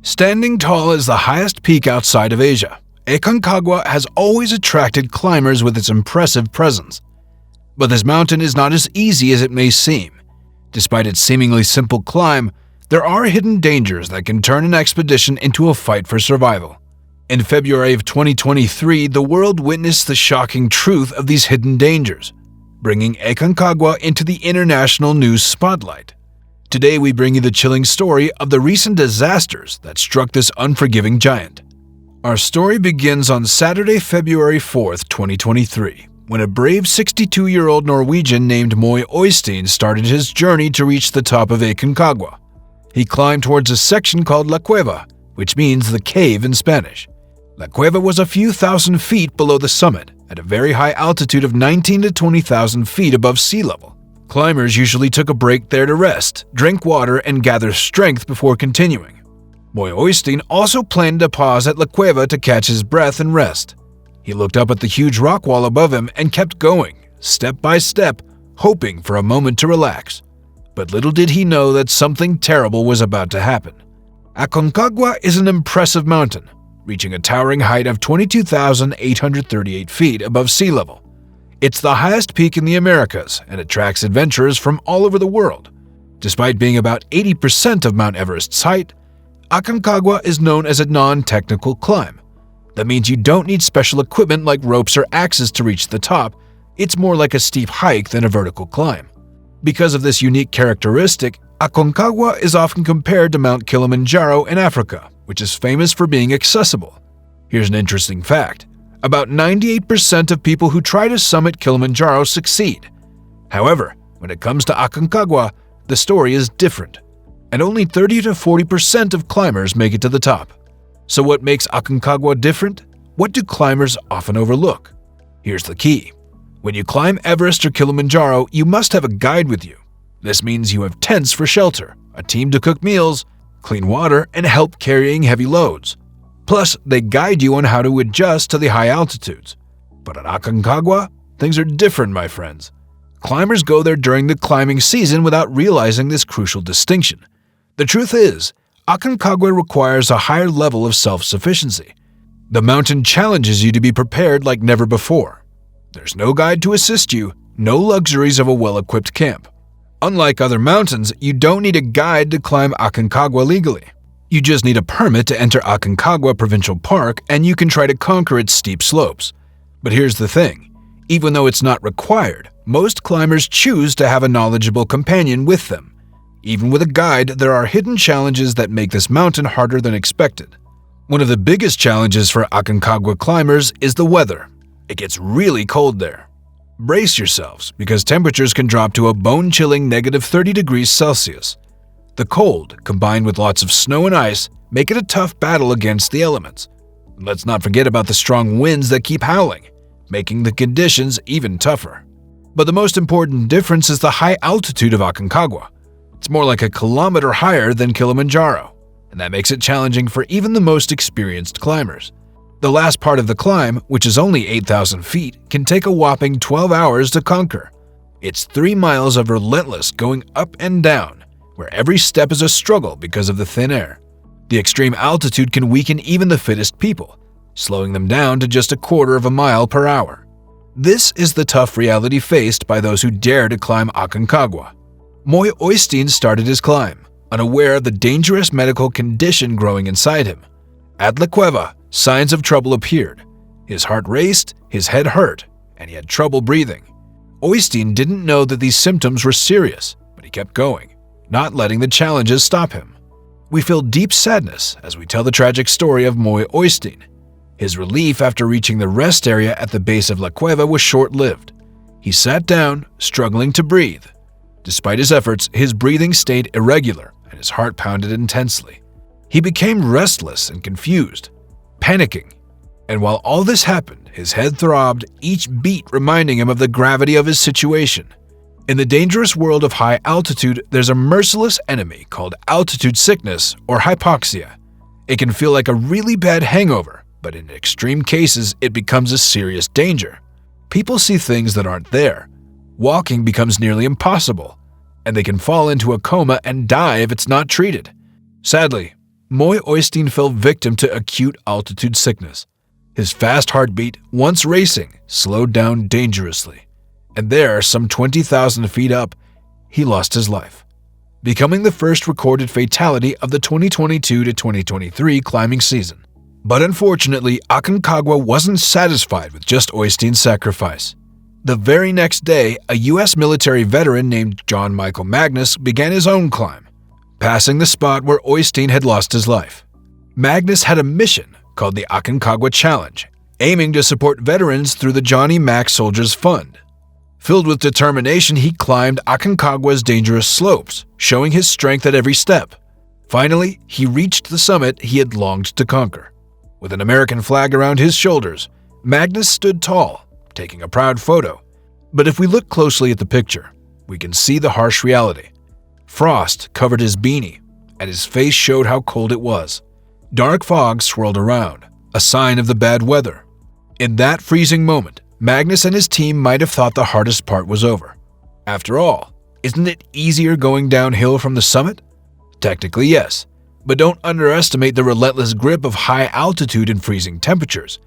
Standing tall as the highest peak outside of Asia, Aconcagua has always attracted climbers with its impressive presence. But this mountain is not as easy as it may seem. Despite its seemingly simple climb, there are hidden dangers that can turn an expedition into a fight for survival. In February of 2023, the world witnessed the shocking truth of these hidden dangers, bringing Aconcagua into the international news spotlight. Today we bring you the chilling story of the recent disasters that struck this unforgiving giant. Our story begins on Saturday, February 4th, 2023, when a brave 62-year-old Norwegian named Moyoystein started his journey to reach the top of Aconcagua. He climbed towards a section called La Cueva, which means the cave in Spanish. La Cueva was a few thousand feet below the summit, at a very high altitude of 19,000 to 20,000 feet above sea level. Climbers usually took a break there to rest, drink water, and gather strength before continuing. Moyoystein also planned to pause at La Cueva to catch his breath and rest. He looked up at the huge rock wall above him and kept going, step by step, hoping for a moment to relax. But little did he know that something terrible was about to happen. Aconcagua is an impressive mountain, reaching a towering height of 22,838 feet above sea level. It's the highest peak in the Americas and attracts adventurers from all over the world. Despite being about 80% of Mount Everest's height, Aconcagua is known as a non-technical climb. That means you don't need special equipment like ropes or axes to reach the top. It's more like a steep hike than a vertical climb. Because of this unique characteristic, Aconcagua is often compared to Mount Kilimanjaro in Africa, which is famous for being accessible. Here's an interesting fact. About 98% of people who try to summit Kilimanjaro succeed. However, when it comes to Aconcagua, the story is different, and only 30 to 40% of climbers make it to the top. So what makes Aconcagua different? What do climbers often overlook? Here's the key. When you climb Everest or Kilimanjaro, you must have a guide with you. This means you have tents for shelter, a team to cook meals, clean water, and help carrying heavy loads. Plus, they guide you on how to adjust to the high altitudes. But at Aconcagua, things are different, my friends. Climbers go there during the climbing season without realizing this crucial distinction. The truth is, Aconcagua requires a higher level of self-sufficiency. The mountain challenges you to be prepared like never before. There's no guide to assist you, no luxuries of a well-equipped camp. Unlike other mountains, you don't need a guide to climb Aconcagua legally. You just need a permit to enter Aconcagua Provincial Park, and you can try to conquer its steep slopes. But here's the thing. Even though it's not required, most climbers choose to have a knowledgeable companion with them. Even with a guide, there are hidden challenges that make this mountain harder than expected. One of the biggest challenges for Aconcagua climbers is the weather. It gets really cold there. Brace yourselves, because temperatures can drop to a bone-chilling -30 degrees Celsius. The cold, combined with lots of snow and ice, make it a tough battle against the elements. Let's not forget about the strong winds that keep howling, making the conditions even tougher. But the most important difference is the high altitude of Aconcagua. It's more like a kilometer higher than Kilimanjaro, and that makes it challenging for even the most experienced climbers. The last part of the climb, which is only 8,000 feet, can take a whopping 12 hours to conquer. It's 3 miles of relentless going up and down, where every step is a struggle because of the thin air. The extreme altitude can weaken even the fittest people, slowing them down to just a quarter of a mile per hour. This is the tough reality faced by those who dare to climb Aconcagua. Moyoystein started his climb, unaware of the dangerous medical condition growing inside him. At La Cueva, signs of trouble appeared. His heart raced, his head hurt, and he had trouble breathing. Oystein didn't know that these symptoms were serious, but he kept going, not letting the challenges stop him. We feel deep sadness as we tell the tragic story of Moyoystein. His relief after reaching the rest area at the base of La Cueva was short-lived. He sat down, struggling to breathe. Despite his efforts, his breathing stayed irregular and his heart pounded intensely. He became restless and confused, panicking. And while all this happened, his head throbbed, each beat reminding him of the gravity of his situation. In the dangerous world of high altitude, there's a merciless enemy called altitude sickness or hypoxia. It can feel like a really bad hangover, but in extreme cases, it becomes a serious danger. People see things that aren't there. Walking becomes nearly impossible, and they can fall into a coma and die if it's not treated. Sadly, Moyoystein fell victim to acute altitude sickness. His fast heartbeat, once racing, slowed down dangerously. And there, some 20,000 feet up, he lost his life, becoming the first recorded fatality of the 2022 to 2023 climbing season. But unfortunately, Aconcagua wasn't satisfied with just Oystein's sacrifice. The very next day, a U.S. military veteran named John Michael Magnus began his own climb, passing the spot where Moyoystein had lost his life. Magnus had a mission called the Aconcagua Challenge, aiming to support veterans through the Johnny Mac Soldiers Fund. Filled with determination, he climbed Aconcagua's dangerous slopes, showing his strength at every step. Finally, he reached the summit he had longed to conquer. With an American flag around his shoulders, Magnus stood tall, taking a proud photo. But if we look closely at the picture, we can see the harsh reality. Frost covered his beanie, and his face showed how cold it was. Dark fog swirled around, a sign of the bad weather. In that freezing moment, Magnus and his team might have thought the hardest part was over. After all, isn't it easier going downhill from the summit? Technically, yes, but don't underestimate the relentless grip of high altitude and freezing temperatures.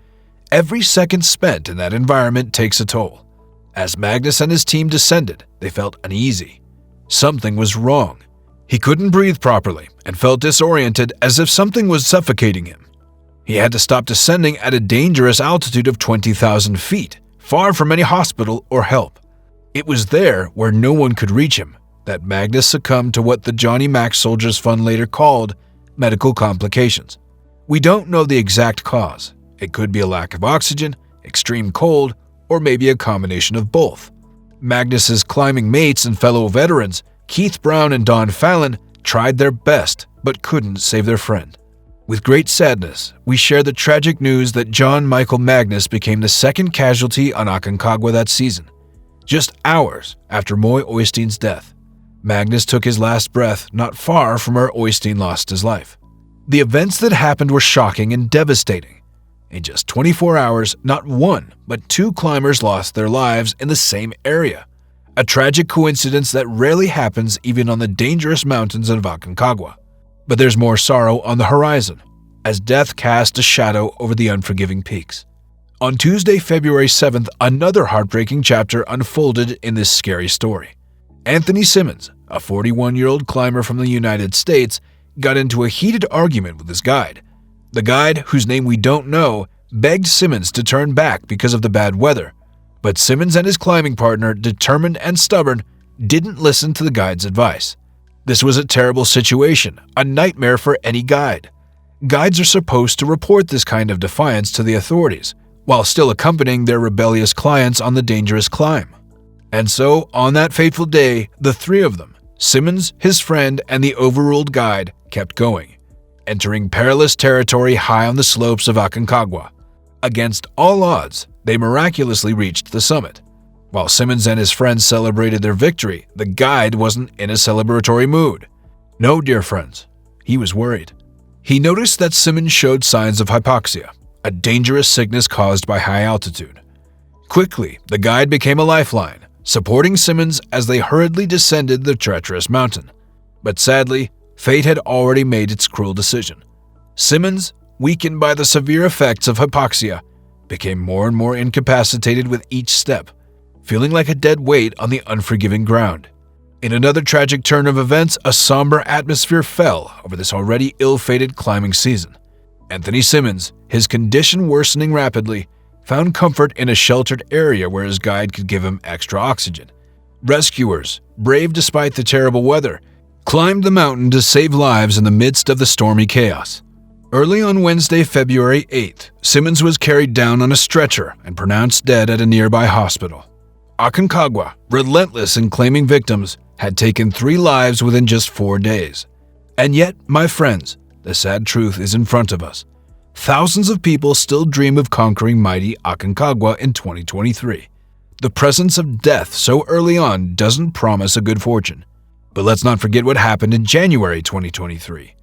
Every second spent in that environment takes a toll. As Magnus and his team descended, they felt uneasy. Something was wrong. He couldn't breathe properly and felt disoriented, as if something was suffocating him. He had to stop descending at a dangerous altitude of 20,000 feet, far from any hospital or help. It was there, where no one could reach him, that Magnus succumbed to what the Johnny Mac Soldiers Fund later called medical complications. We don't know the exact cause. It could be a lack of oxygen, extreme cold, or maybe a combination of both. Magnus's climbing mates and fellow veterans, Keith Brown and Don Fallon, tried their best but couldn't save their friend. With great sadness, we share the tragic news that John Michael Magnus became the second casualty on Aconcagua that season. Just hours after Moyoystein's death, Magnus took his last breath not far from where Moyoystein lost his life. The events that happened were shocking and devastating. In just 24 hours, not one, but two climbers lost their lives in the same area. A tragic coincidence that rarely happens even on the dangerous mountains of Aconcagua. But there's more sorrow on the horizon, as death cast a shadow over the unforgiving peaks. On Tuesday, February 7th, another heartbreaking chapter unfolded in this scary story. Anthony Simmons, a 41-year-old climber from the United States, got into a heated argument with his guide. The guide, whose name we don't know, begged Simmons to turn back because of the bad weather. But Simmons and his climbing partner, determined and stubborn, didn't listen to the guide's advice. This was a terrible situation, a nightmare for any guide. Guides are supposed to report this kind of defiance to the authorities, while still accompanying their rebellious clients on the dangerous climb. And so, on that fateful day, the three of them, Simmons, his friend, and the overruled guide, kept going, entering perilous territory high on the slopes of Aconcagua. Against all odds, they miraculously reached the summit. While Simmons and his friends celebrated their victory, the guide wasn't in a celebratory mood. No, dear friends, he was worried. He noticed that Simmons showed signs of hypoxia, a dangerous sickness caused by high altitude. Quickly, the guide became a lifeline, supporting Simmons as they hurriedly descended the treacherous mountain. But sadly, fate had already made its cruel decision. Simmons, weakened by the severe effects of hypoxia, became more and more incapacitated with each step, feeling like a dead weight on the unforgiving ground. In another tragic turn of events, a somber atmosphere fell over this already ill-fated climbing season. Anthony Simmons, his condition worsening rapidly, found comfort in a sheltered area where his guide could give him extra oxygen. Rescuers, brave despite the terrible weather, climbed the mountain to save lives in the midst of the stormy chaos. Early on Wednesday, February 8th, Simmons was carried down on a stretcher and pronounced dead at a nearby hospital. Aconcagua, relentless in claiming victims, had taken 3 lives within just 4 days. And yet, my friends, the sad truth is in front of us. Thousands of people still dream of conquering mighty Aconcagua in 2023. The presence of death so early on doesn't promise a good fortune. But let's not forget what happened in January 2023.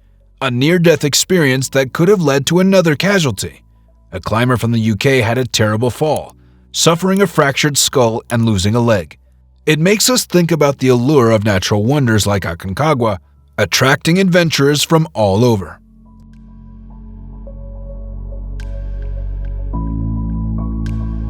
A near-death experience that could have led to another casualty. A climber from the UK had a terrible fall, suffering a fractured skull and losing a leg. It makes us think about the allure of natural wonders like Aconcagua, attracting adventurers from all over.